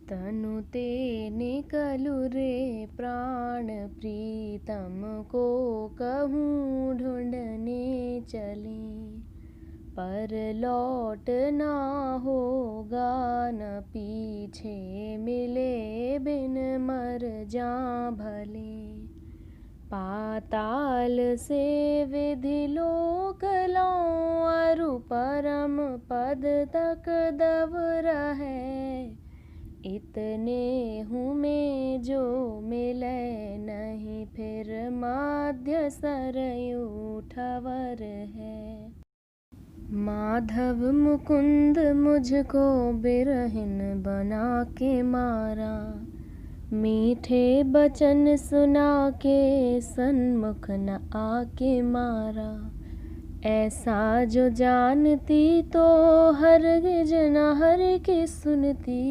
तनु ते निकलु रे प्राण प्रीतम को कहूँ ढूंढने चले। पर लौट ना होगा न पीछे मिले बिन मर जा भले। पाताल से विधि लोक लाऊं अरु परम पद तक दब रहे। इतने हूँ में जो मिले नहीं फिर माध्य सरयू ठवर है। माधव मुकुंद मुझको बिरहिन बना के मारा। मीठे बचन सुना के सन्मुख न आके मारा। ऐसा जो जानती तो हरगिज न हर की सुनती।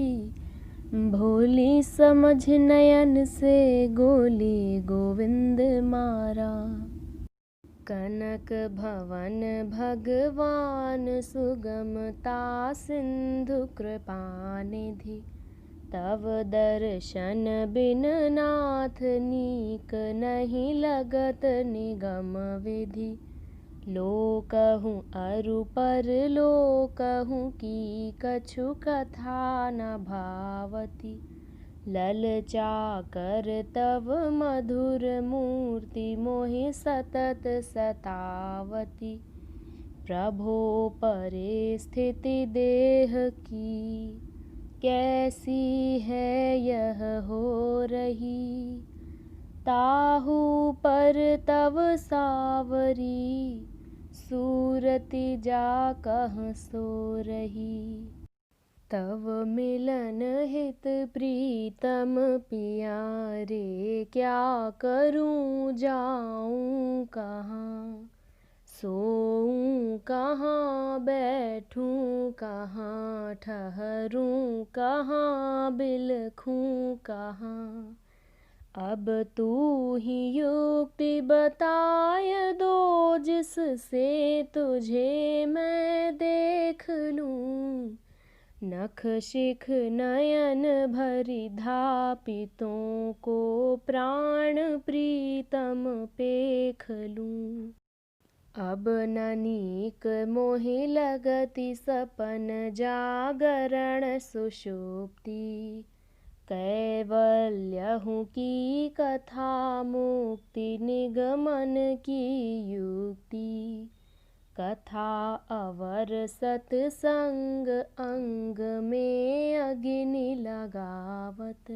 भोली समझ नयन से गोली गोविंद मारा। कनक भवन भगवान सुगमता सिंधु कृपा निधि। तव दर्शन बिन नाथ नीक नहीं लगत निगम विधि। लोकहूँ अरु पर लोकहूँ की कछु कथा न भावती। ललचा कर तव मधुर मूर्ति मोहि सतत सतावती। प्रभो परे स्थिति देह की कैसी है यह हो रही। ताहू पर तव सावरी सूरति जा कहाँ सो रही। तव मिलन हित प्रीतम पियारे क्या करूं जाऊं कहाँ। सोऊं कहाँ बैठूं कहाँ ठहरूं कहाँ बिलखूं कहाँ। अब तू ही युक्ति बताय दो जिससे तुझे मैं देख लूं। नख शिख नयन भरी धापितों को प्राण प्रीतम पेख लूं। अब ननीक मोहि लगति सपन जागरण सुषुप्ति। कैवल्यहूँ की कथा मुक्ति निगमन की युक्ति। कथा अवर सतसंग अंग में अग्नि लगावत।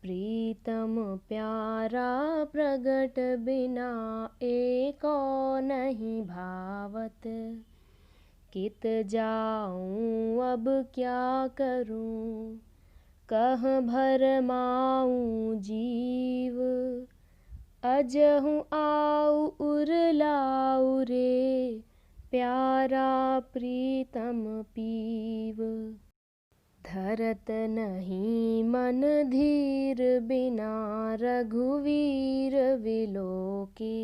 प्रीतम प्यारा प्रगट बिना एको नहीं भावत। कित जाऊं अब क्या करूं कहाँ भरमाऊं जीव। अजहूँ आऊ उर लाऊ रे प्यारा प्रीतम पीव। धरत नहीं मन धीर बिना रघुवीर विलोके।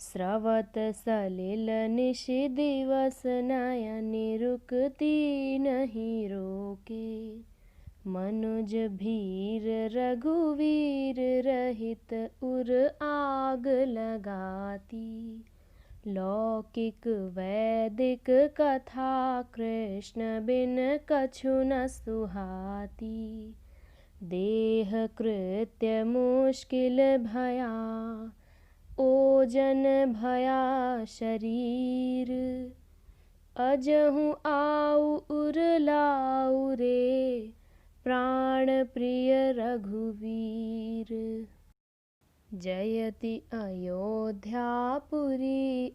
स्रवत सलिल निश दिवस नयन रुकती नहीं रोके। मनुज भीर रघुवीर रहित उर आग लगाती। लौकिक वैदिक कथा कृष्ण बिन कछु न सुहाती। देह कृत्य मुश्किल भया ओजन भया शरीर। अजहूँ आऊ उर लाऊ रे प्राण प्रिय रघुवीर। जयति अयोध्यापुरी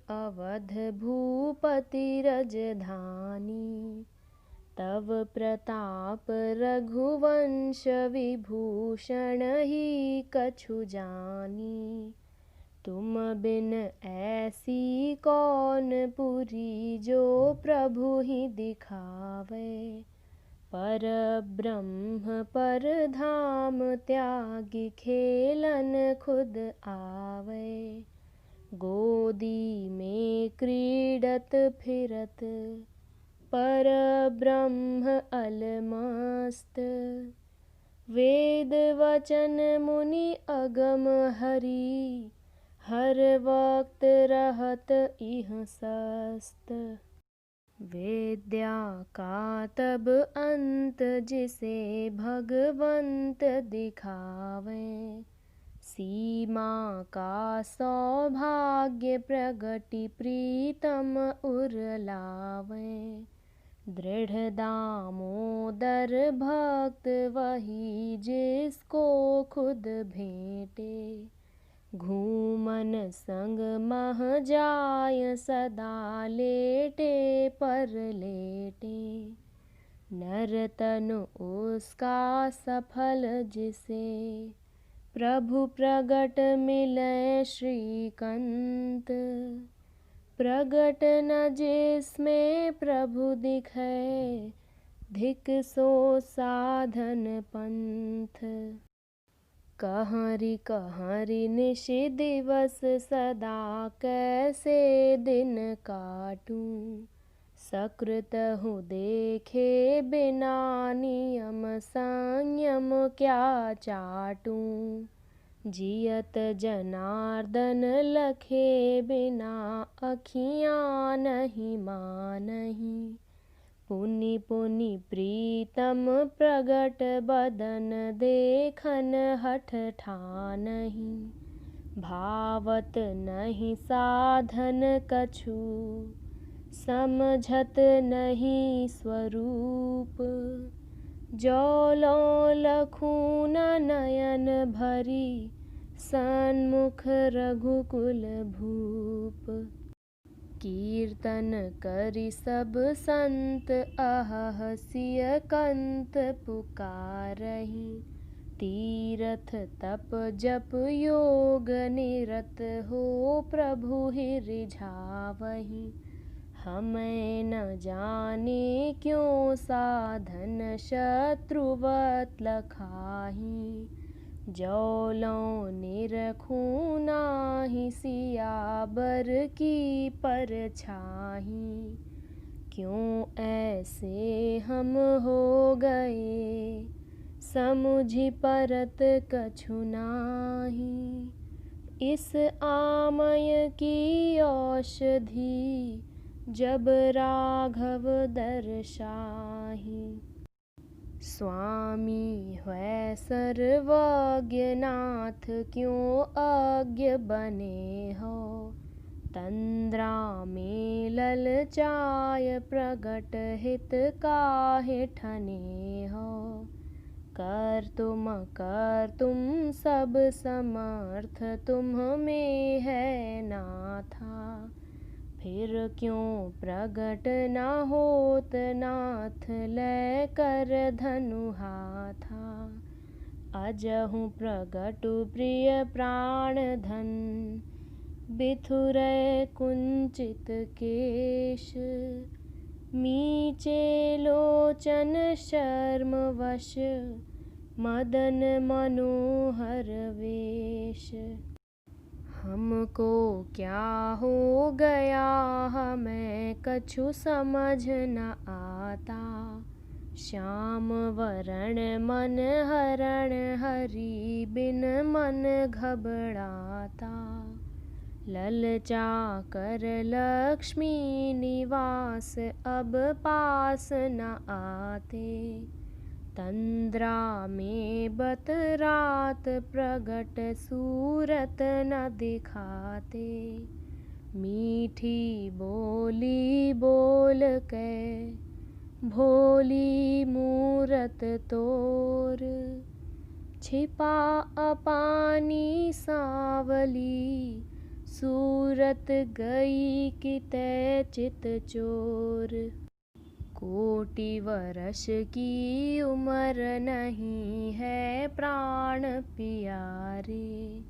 अवध भूपति राजधानी। तव प्रताप रघुवंश विभूषण ही कछु जानी। तुम बिन ऐसी कौन पुरी जो प्रभु ही दिखावे। पर ब्रह्म पर धाम त्यागी खेलन खुद आवे। गोदी में क्रीडत फिरत परब्रह्म अलमस्त। वेद वचन मुनि अगम हरि, हर वक्त रहत इह सस्त। विद्या का तब अंत जिसे भगवंत दिखावे, सीमा का सौभाग्य प्रगति प्रीतम उर लावे। दृढ़ दामोदर भक्त वही जिसको खुद भेंटे, घूमन संग मह जाय सदा लेटे पर लेटे। नर तनु उसका सफल जिसे, प्रभु प्रगट मिले श्रीकंत। प्रगट न जिसमें प्रभु दिखे, धिक सो साधन पंथ। कहरी कहरी निश दिवस सदा कैसे दिन काटूं, सकृत हूँ देखे बिना नियम संयम क्या चाटूं। जियत जनार्दन लखे बिना अखियाँ नहीं मानहीं, पुनि पुनि प्रीतम प्रगट बदन देखन हठ ठानहीं। भावत नहीं साधन कछु, समझत नहीं स्वरूप। जौलों लखूँ न नयन भरी, सन्मुख रघुकुल भूप। कीर्तन करि सब संत अहह सिय कंत पुकारहीं। तीरथ तप जप योग निरत हो प्रभु ही रिझावहीं। हमें न जाने क्यों साधन शत्रुवत लखाहीं। जौलों निरखूँ नाही सियाबर की परछाहीं। क्यों ऐसे हम हो गए, समुझि परत कछु नाही। इस आमय की औषधि, जब राघव दर्शाही। स्वामी है सर्वज्ञ नाथ क्यों अज्ञ बने हो। तंद्रा में ललचाय प्रगट हित काहे ठने हो। कर तुम सब समर्थ तुम्हें है नाथा। फिर क्यों प्रगट न होत नाथ लै कर धनु हाथा। अजहु प्रगटु प्रिय प्राण धन, बिथुरै कुंचित केश। मीचे लोचन शर्म वश, मदन मनोहर वेश। हमको क्या हो गया हमें कछु समझ न आता। श्याम वरण मन हरण हरि बिन मन घबराता। ललचा कर लक्ष्मी निवास अब पास न आते। तंद्रा में बत रात प्रगट सूरत न दिखाते। मीठी बोली बोल के भोली मूरत तोर। छिपा अपानी सांवली, सूरत गई कितै चित चोर। कोटि वर्ष की उम्र नहीं है प्राण प्यारे।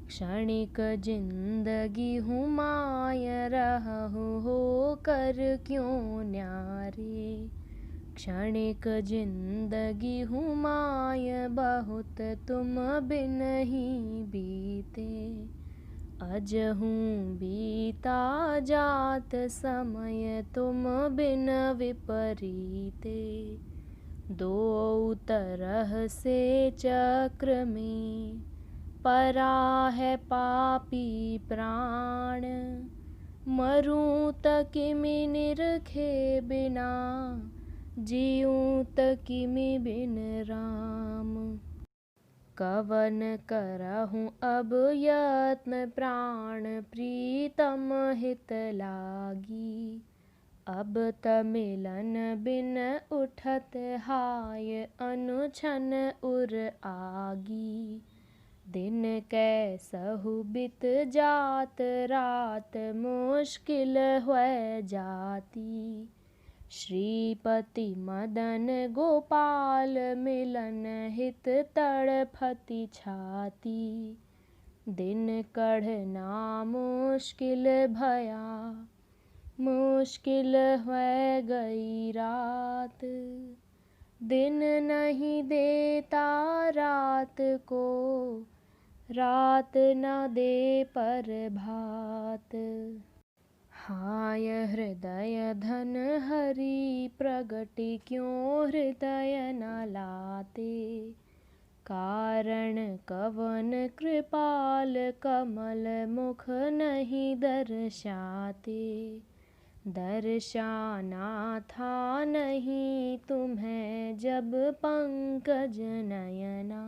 क्षणिक जिंदगी हूँ माय रहूँ हो कर क्यों न्यारे। क्षणिक जिंदगी हूँ माय बहुत तुम बिन ही बीते। अजहूँ बीता जात समय तुम बिन विपरीते। दो तरह से चक्र में परा है पापी प्राण। मरूं त किमि निरखे बिना, जीऊं त किमि बिन राम। कवन करहूँ अब यत्न प्राण प्रीतम हित लागी। अब त मिलन बिन उठत हाय अनुछन उर आगी। दिन कैसहु बित जात रात मुश्किल हुए जाती। श्रीपति मदन गोपाल मिलन हित तड़फती छाती। दिन कढ़ना मुश्किल भया, मुश्किल हुए गई रात। दिन नहीं देता रात को, रात न दे प्रभात। हाय हृदय धन हरि प्रगति क्यों हृदय न लाते। कारण कवन कृपाल कमल मुख नहीं दर्शाते। दर्शाना था नहीं तुम्हें जब पंकज नयना।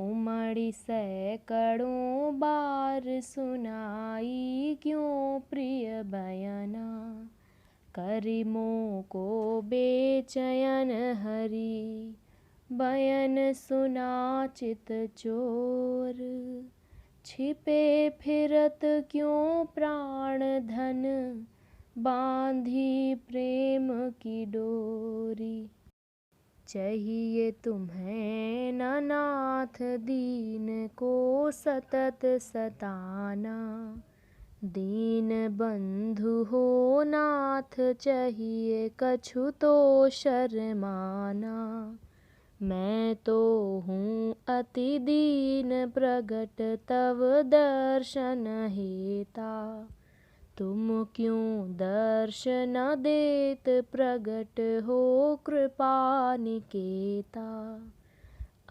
उमड़ी सैकड़ों बार सुनाई क्यों प्रिय बयना। करिमो को बेचैन हरि बयन सुना चित चोर। छिपे फिरत क्यों प्राण धन बांधी प्रेम की डोरी। चाहिए तुम्हें न नाथ दीन को सतत सताना। दीन बंधु हो नाथ चाहिए कछु तो शर्माना। मैं तो हूँ अति दीन प्रगट तव दर्शन हेता। तुम क्यों दर्शन देत प्रगट हो कृपा निकेता।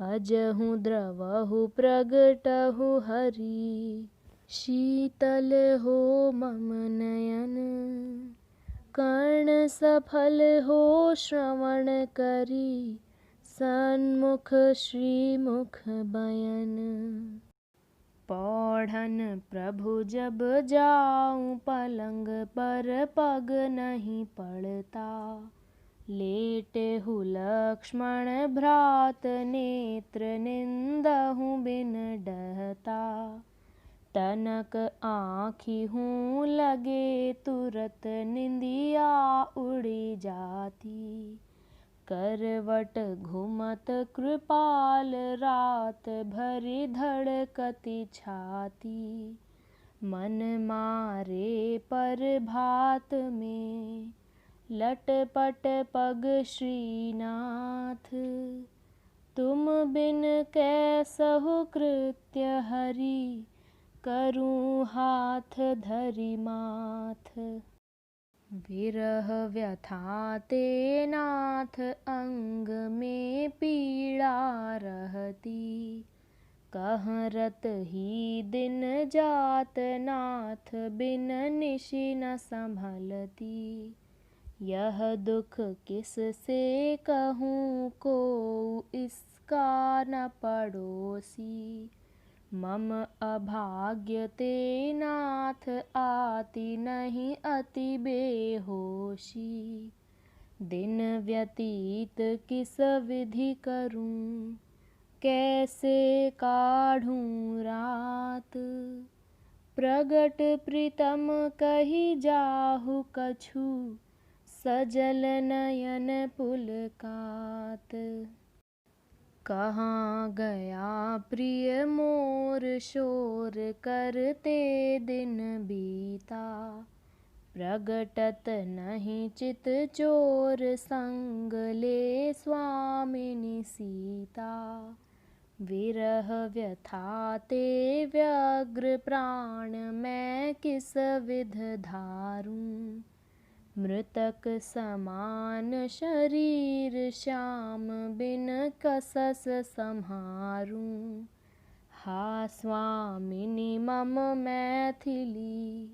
अजहूँ द्रवहु प्रगटहु हरि शीतल हो मम नयन। कर्ण सफल हो श्रवण करी सन्मुख श्रीमुख बयन। पौढ़न प्रभु जब जाऊं पलंग पर पग नहीं पड़ता। लेटे हूँ लक्ष्मण भ्रात नेत्र निंदहूँ बिन डहता। तनक आँखी हूँ लगे तुरत निंदिया उड़ी जाती। करवट घुमत कृपाल रात भरी धड़कती छाती। मन मारे पर भात में लटपट पग श्रीनाथ। तुम बिन कैसहु कृत्य हरि करूँ हाथ धरि माथ। विरह व्यथा ते नाथ अंग में पीड़ा रहती। कहरत ही दिन जात नाथ बिन निशि न संभलती। यह दुख किस से कहूँ को इसका न पड़ोसी। मम अभाग्य ते नाथ आती नहीं अति बेहोशी। दिन व्यतीत किस विधि करूँ कैसे काढ़ूँ रात। प्रगट प्रीतम कही जाहु कछु सजल नयन पुलकात। कहाँ गया प्रिय मोर शोर करते दिन बीता। प्रगटत नहीं चित चोर संग ले स्वामिनी सीता। विरह व्यथा ते व्यग्र प्राण मैं किस विध धारूं। मृतक समान शरीर श्याम बिन कसस सम्हारूं। हा स्वामिनी मम मैथिली,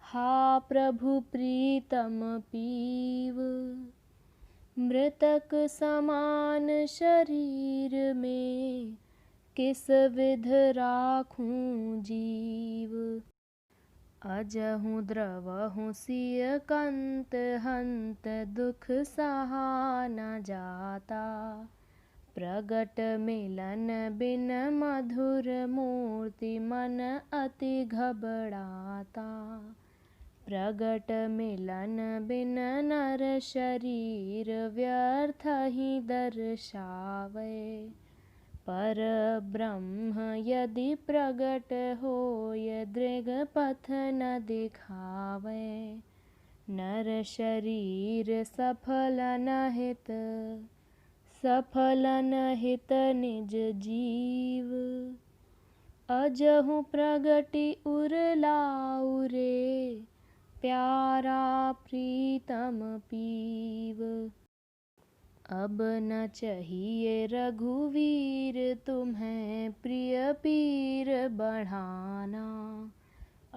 हा प्रभु प्रीतम पीव। मृतक समान शरीर में किस विध राखूं जीव। अजहूँ द्रवहूँ सिय कंत हंत दुख सहा न जाता। प्रगट मिलन बिन मधुर मूर्ति मन अति घबराता। प्रगट मिलन बिन नर शरीर व्यर्थ ही दर्शावे। पर ब्रह्म यदि प्रगट होय दृग पथ न दिखावे। नर शरीर सफल न हित, सफल न हित निज जीव। अजहूँ प्रगटि उर लाऊ रे, प्यारा प्रीतम पीव। अब न चाहिए रघुवीर तुम्हें प्रिय पीर बढ़ाना।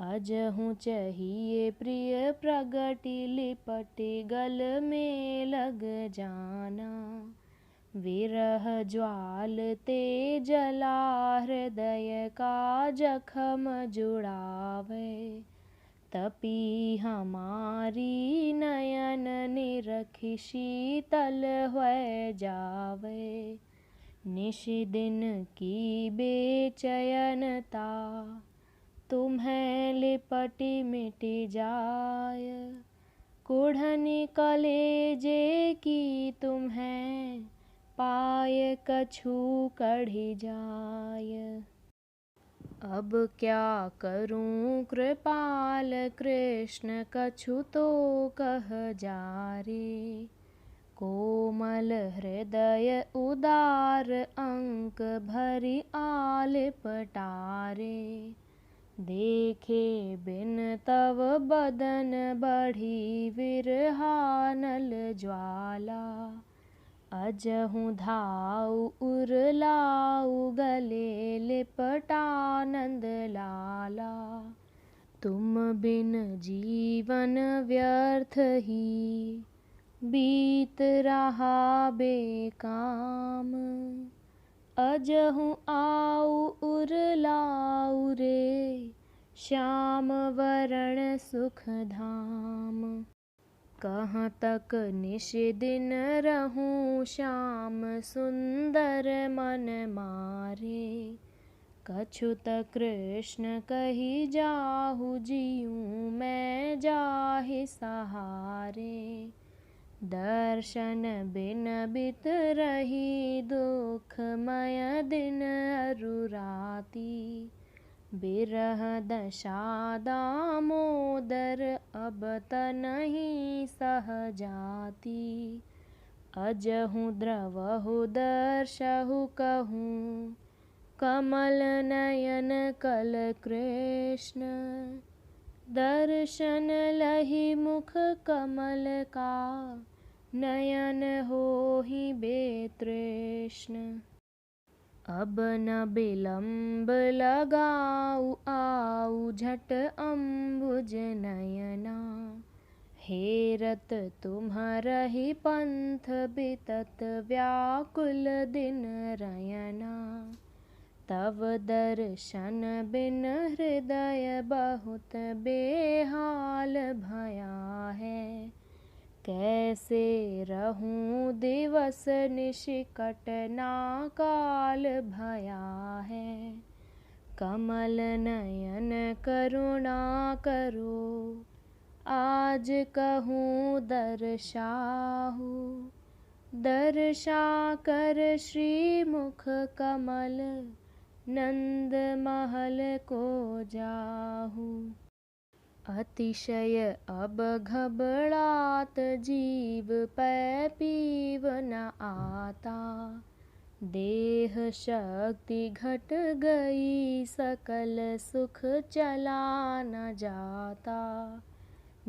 अजहूँ चाहिए प्रिय प्रगटि लिपटि गल में लग जाना। विरह ज्वाल ते जला हृदय का जखम जुड़ावे। तपी हमारी नयन निरखि शीतल होय जावे। निश दिन की बेचैनता तुम्हें लिपटि मिटि जाय। कुढ़नी कलेजे की तुम्हें पाय कछु कढ़ि जाय। अब क्या करूं कृपाल कृष्ण कछु तो कह जा रे। कोमल हृदय उदार अंक भरी आल पटारे। देखे बिन तव बदन बढ़ी विरहानल ज्वाला। अजहूँ धाऊ उर लाऊ गले लिपटानंद लाला। तुम बिन जीवन व्यर्थ ही बीत रहा बेकाम। अजहूँ आऊ उर लाऊ रे, श्याम वरण सुख धाम। कहाँ तक निश दिन रहूं श्याम सुंदर मन मारे। कछुत कृष्ण कही जाहु जियूं मैं जाहि सहारे। दर्शन बिन बित रही दुखमय दिन अरु राती। बिरह दशा दामोदर अब त नहीं सह जाती। अजहूँ द्रवहु दर्शहु कहूँ कमल नयन कल कृष्ण। दर्शन लहि मुख कमल का नयन होहि बेतृष्ण। अब न बिलम्ब लगाऊ आऊ झट अम्बुज नयना। हेरत तुम्हरहि पंथ बितत व्याकुल दिन रयना। तव दर्शन बिन हृदय बहुत बेहाल भया है। कैसे रहूं दिवस निशिकट ना काल भया है। कमल नयन करुणा करो आज कहूँ दर्शाहु। दर्शा कर श्री मुख कमल नंद महल को जाहू। अतिशय अब घबरात जीव पै पीव न आता। देह शक्ति घट गई, सकल सुख चला न जाता।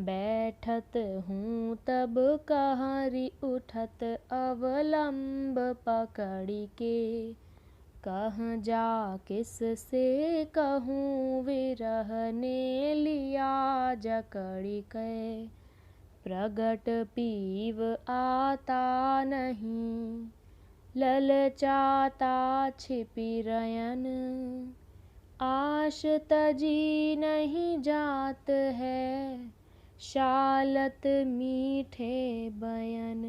बैठत हूँ तब कहरी, उठत अवलंब पकड़ी के। कहाँ जा किस से कहूँ, विरह ने लिया जकड़ी के। प्रगट पीव आता नहीं, ललचाता छिपी रयन। आश तजी नहीं जात है, शालत मीठे बयन।